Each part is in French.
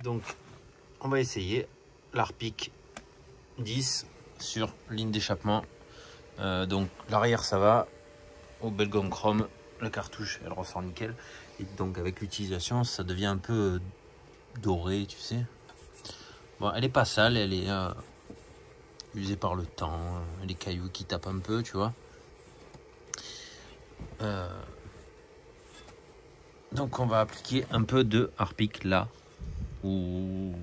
Donc on va essayer l'Harpic 10 sur ligne d'échappement. Donc l'arrière ça va, au belle gomme chrome, la cartouche elle ressort nickel. Et donc avec l'utilisation ça devient un peu doré, tu sais. Bon, elle est pas sale, elle est usée par le temps, les cailloux qui tapent un peu, tu vois. Donc on va appliquer un peu de Harpic là, ou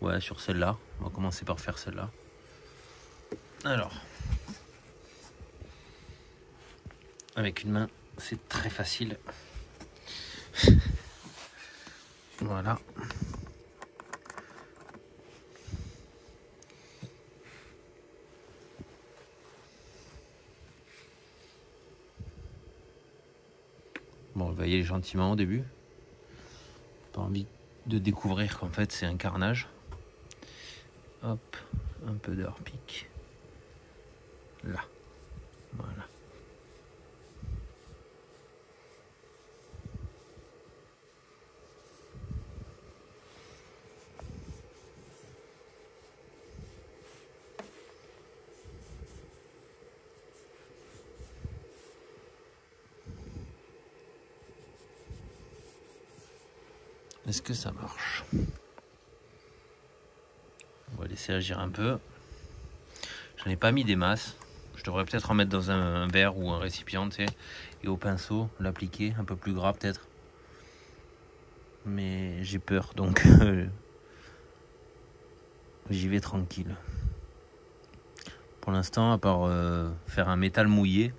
ouais, sur celle-là. On va commencer par faire celle-là. Alors, avec une main, c'est très facile. Voilà. Bon, on va y aller gentiment au début. Pas envie de découvrir qu'en fait c'est un carnage. Hop, un peu de Harpic. Là, voilà. Est-ce que ça marche? On va laisser agir un peu. J'en ai pas mis des masses. Je devrais peut-être en mettre dans un verre ou un récipient, tu sais, et au pinceau, l'appliquer un peu plus gras peut-être. Mais j'ai peur, donc j'y vais tranquille. Pour l'instant, à part faire un métal mouillé,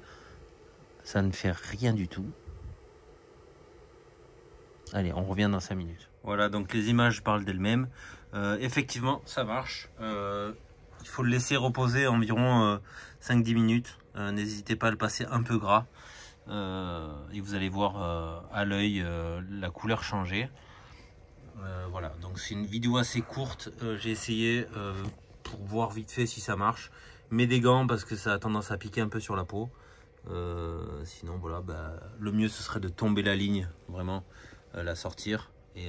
ça ne fait rien du tout. Allez, on revient dans 5 minutes. Voilà, donc les images parlent d'elles-mêmes. Effectivement, ça marche. Il faut le laisser reposer environ 5-10 minutes. N'hésitez pas à le passer un peu gras. Et vous allez voir à l'œil la couleur changer. Voilà, donc c'est une vidéo assez courte. J'ai essayé pour voir vite fait si ça marche. Mets des gants parce que ça a tendance à piquer un peu sur la peau. Sinon, voilà, le mieux ce serait de tomber la ligne, vraiment. La sortir et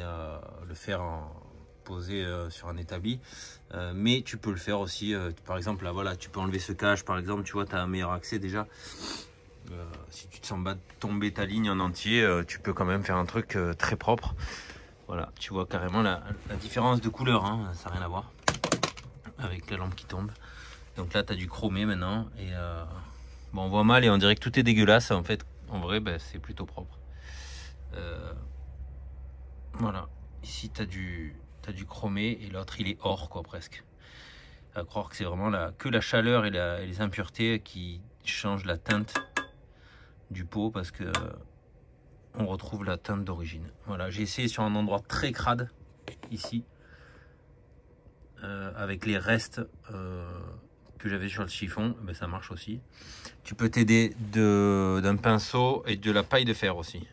le faire poser sur un établi, mais tu peux le faire aussi par exemple là, voilà, tu peux enlever ce cache par exemple, tu vois, tu as un meilleur accès déjà. Si tu te sens pas tomber ta ligne en entier, tu peux quand même faire un truc très propre. Voilà, tu vois carrément la différence de couleur, hein, ça n'a rien à voir avec la lampe qui tombe. Donc là tu as du chromé maintenant et bon, on voit mal et on dirait que tout est dégueulasse, en fait en vrai c'est plutôt propre. Voilà, ici tu as du chromé et l'autre il est or quoi, presque. À croire que c'est vraiment que la chaleur et les impuretés qui changent la teinte du pot, parce que on retrouve la teinte d'origine. Voilà, j'ai essayé sur un endroit très crade ici, avec les restes que j'avais sur le chiffon, ça marche aussi. Tu peux t'aider d'un pinceau et de la paille de fer aussi.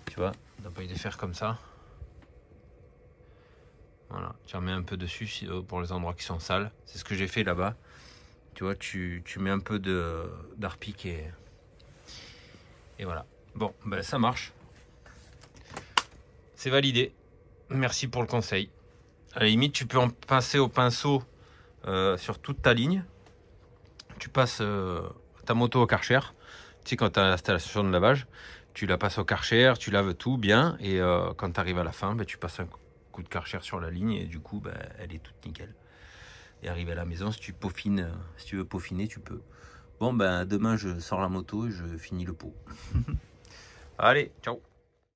Tu vois, de la paille de fer comme ça. Voilà, tu en mets un peu dessus pour les endroits qui sont sales. C'est ce que j'ai fait là-bas. Tu vois, tu mets un peu d'Harpic et voilà. Bon, ça marche. C'est validé. Merci pour le conseil. À la limite, tu peux en passer au pinceau sur toute ta ligne. Tu passes ta moto au Karcher. Tu sais, quand tu as l'installation de lavage, tu la passes au Karcher, tu laves tout bien. Et quand tu arrives à la fin, tu passes un coup de Karcher sur la ligne et du coup elle est toute nickel. Et arrivé à la maison, si tu peaufines, si tu veux peaufiner, tu peux. Bon, demain je sors la moto et je finis le pot. Allez, ciao.